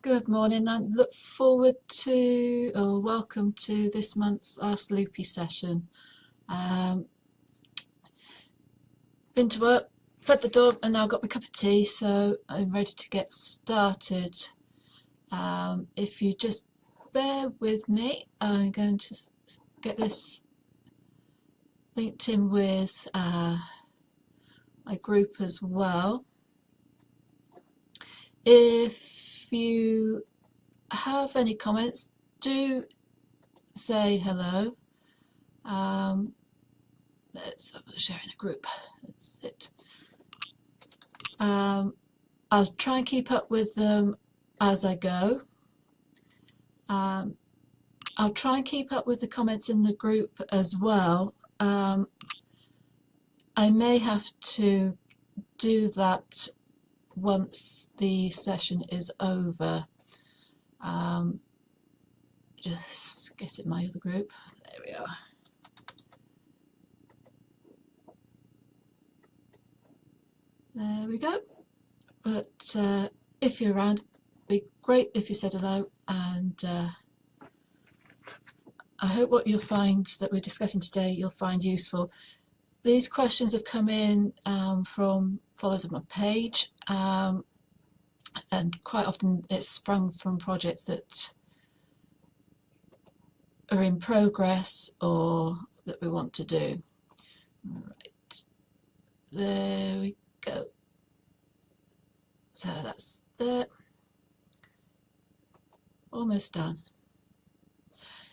Good morning and look forward to or welcome to this month's last Loopy session. Been to work, fed the dog and now got my cup of tea, so I'm ready to get started. If you just bear with me, I'm going to get this linked in with my group as well. If you have any comments, do say hello. Let's share in a group. That's it. I'll try and keep up with them as I go. I'll try and keep up with the comments in the group as well. I may have to do that once the session is over. Just get in my other group. There we are. There we go. But if you're around, it'd be great if you said hello, and I hope what you'll find that we're discussing today you'll find useful. These questions have come in from followers of my page, and quite often it's sprung from projects that are in progress or that we want to do. Right, there we go. So that's there. Almost done.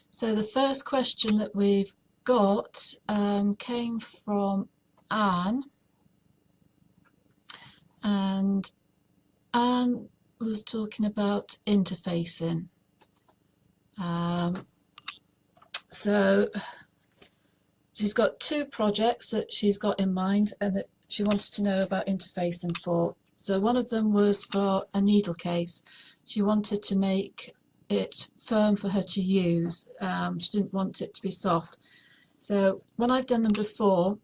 So the first question that we've got came from Anne, and Anne was talking about interfacing. So she's got two projects that she's got in mind and that she wanted to know about interfacing for. So one of them was for a needle case. She wanted to make it firm for her to use. She didn't want it to be soft. So when I've done them before,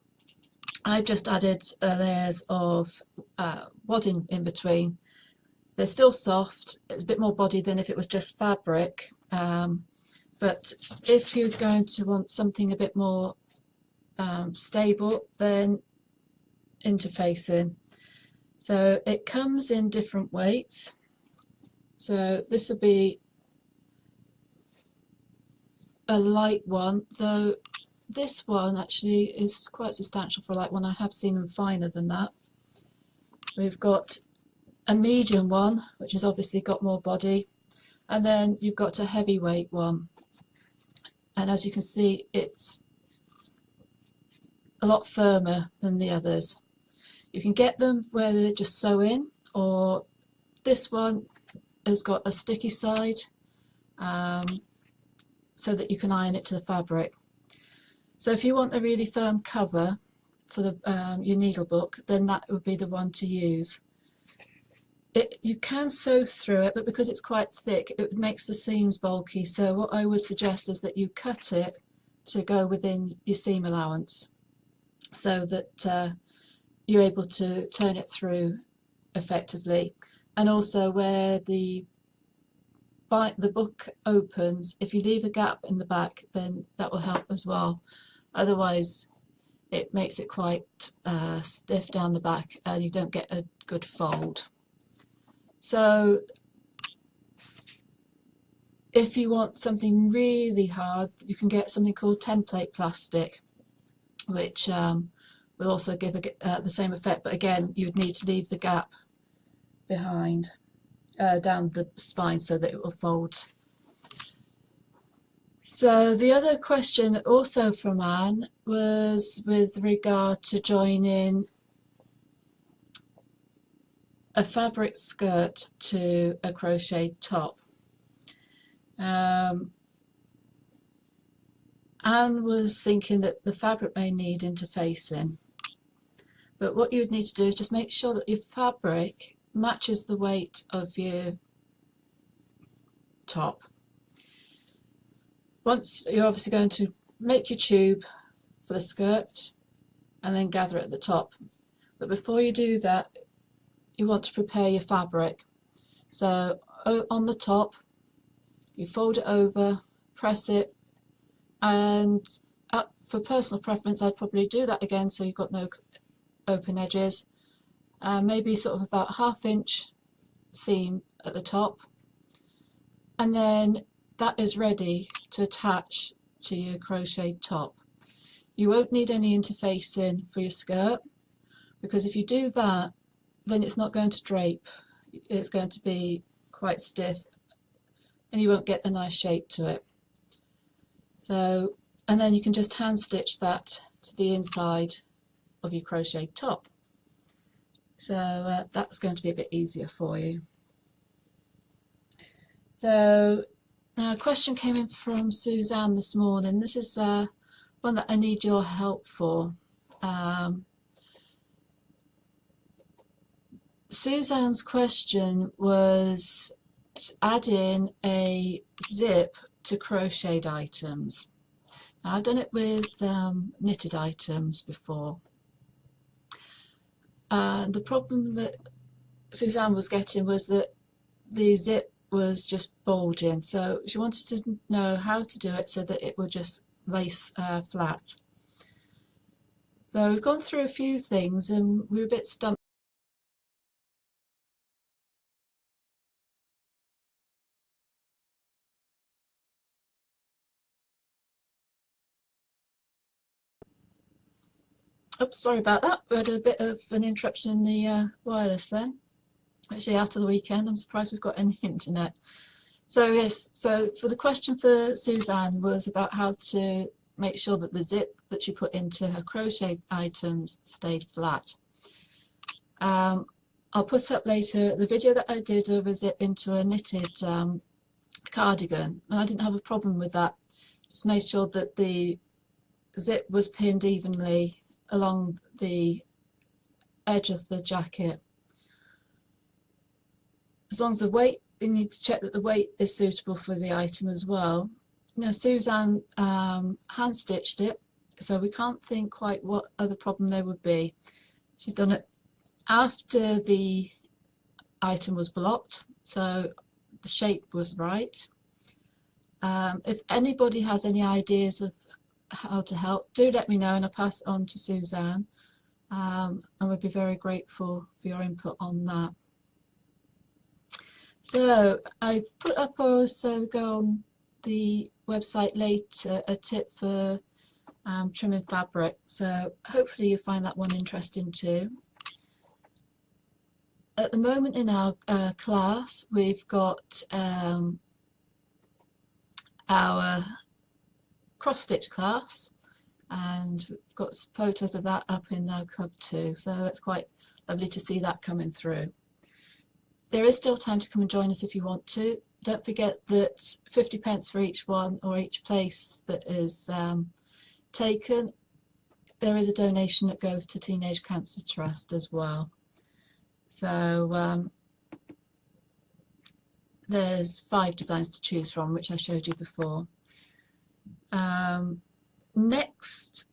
I've just added layers of wadding in between. They're still soft. It's a bit more body than if it was just fabric. But if you're going to want something a bit more stable, then interfacing. So it comes in different weights. So this will be a light one, though this one actually is quite substantial for a light one. I have seen them finer than that. We've got a medium one, which has obviously got more body, and then you've got a heavyweight one. And as you can see, it's a lot firmer than the others. You can get them where they just sew in, or this one has got a sticky side so that you can iron it to the fabric. So if you want a really firm cover for the, your needle book, then that would be the one to use. You can sew through it, but because it's quite thick, it makes the seams bulky. So what I would suggest is that you cut it to go within your seam allowance, so that you're able to turn it through effectively. And also where the book opens, if you leave a gap in the back, then that will help as well. Otherwise it makes it quite stiff down the back and you don't get a good fold. So if you want something really hard, you can get something called template plastic, which will also give the same effect, but again you would need to leave the gap behind down the spine so that it will fold. So the other question also from Anne was with regard to joining a fabric skirt to a crocheted top. Anne was thinking that the fabric may need interfacing, but what you would need to do is just make sure that your fabric matches the weight of your top. Once you're obviously going to make your tube for the skirt and then gather it at the top, but before you do that you want to prepare your fabric. So on the top, you fold it over, press it, and for personal preference I'd probably do that again so you've got no open edges, maybe sort of about 1/2 inch seam at the top, and then that is ready to attach to your crocheted top. You won't need any interfacing for your skirt, because if you do that then it's not going to drape, it's going to be quite stiff and you won't get a nice shape to it. So, and then you can just hand stitch that to the inside of your crocheted top. So that's going to be a bit easier for you. So now a question came in from Suzanne this morning. This is one that I need your help for. Suzanne's question was to add in a zip to crocheted items. Now, I've done it with knitted items before. The problem that Suzanne was getting was that the zip was just bulging, so she wanted to know how to do it so that it would just lace flat. So we've gone through a few things and we were a bit stumped. Oops, sorry about that. We had a bit of an interruption in the wireless then. Actually, after the weekend, I'm surprised we've got any internet. So yes, so for the question for Suzanne was about how to make sure that the zip that she put into her crochet items stayed flat. I'll put up later the video that I did of a zip into a knitted cardigan, and I didn't have a problem with that. Just made sure that the zip was pinned evenly along the edge of the jacket. As long as the weight, you need to check that the weight is suitable for the item as well. Now Suzanne hand stitched it, so we can't think quite what other problem there would be. She's done it after the item was blocked, so the shape was right. If anybody has any ideas of how to help, do let me know and I'll pass it on to Suzanne, and we'd be very grateful for your input on that. So I put up also, go on the website later, a tip for trimming fabric, so hopefully you find that one interesting too. At the moment in our class we've got our cross stitch class, and we've got photos of that up in our club too, so it's quite lovely to see that coming through. There is still time to come and join us if you want to. Don't forget that 50p for each one or each place that is taken. There is a donation that goes to Teenage Cancer Trust as well. So there's 5 designs to choose from, which I showed you before. Next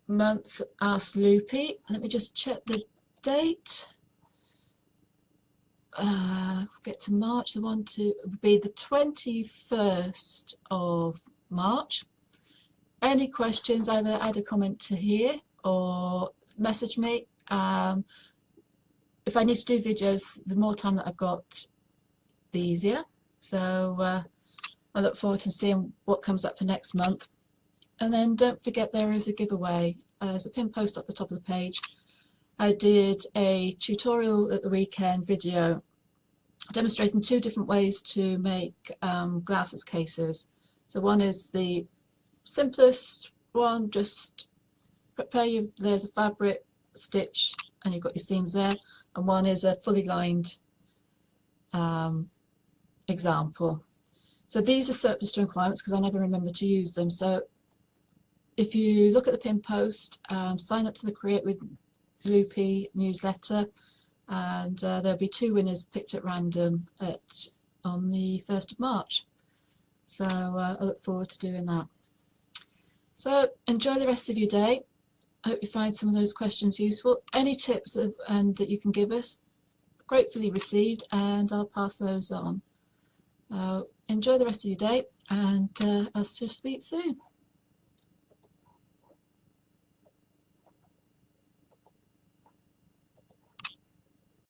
month, Ask Loopy. Let me just check the date. Get to March. The one to be the 21st of March. Any questions, either add a comment to here or message me. If I need to do videos, the more time that I've got, the easier. So I look forward to seeing what comes up for next month. And then don't forget there is a giveaway. There's a pin post at the top of the page. I did a tutorial at the weekend video demonstrating 2 different ways to make glasses cases. So one is the simplest one, just prepare your layers of fabric, stitch, and you've got your seams there. And one is a fully lined example. So these are surplus to requirements because I never remember to use them. So if you look at the pin post, sign up to the Create with Loopy newsletter, and there'll be 2 winners picked at random on the 1st of March. So I look forward to doing that. So enjoy the rest of your day. I hope you find some of those questions useful. Any tips that you can give us, gratefully received, and I'll pass those on. Enjoy the rest of your day, and I'll speak soon.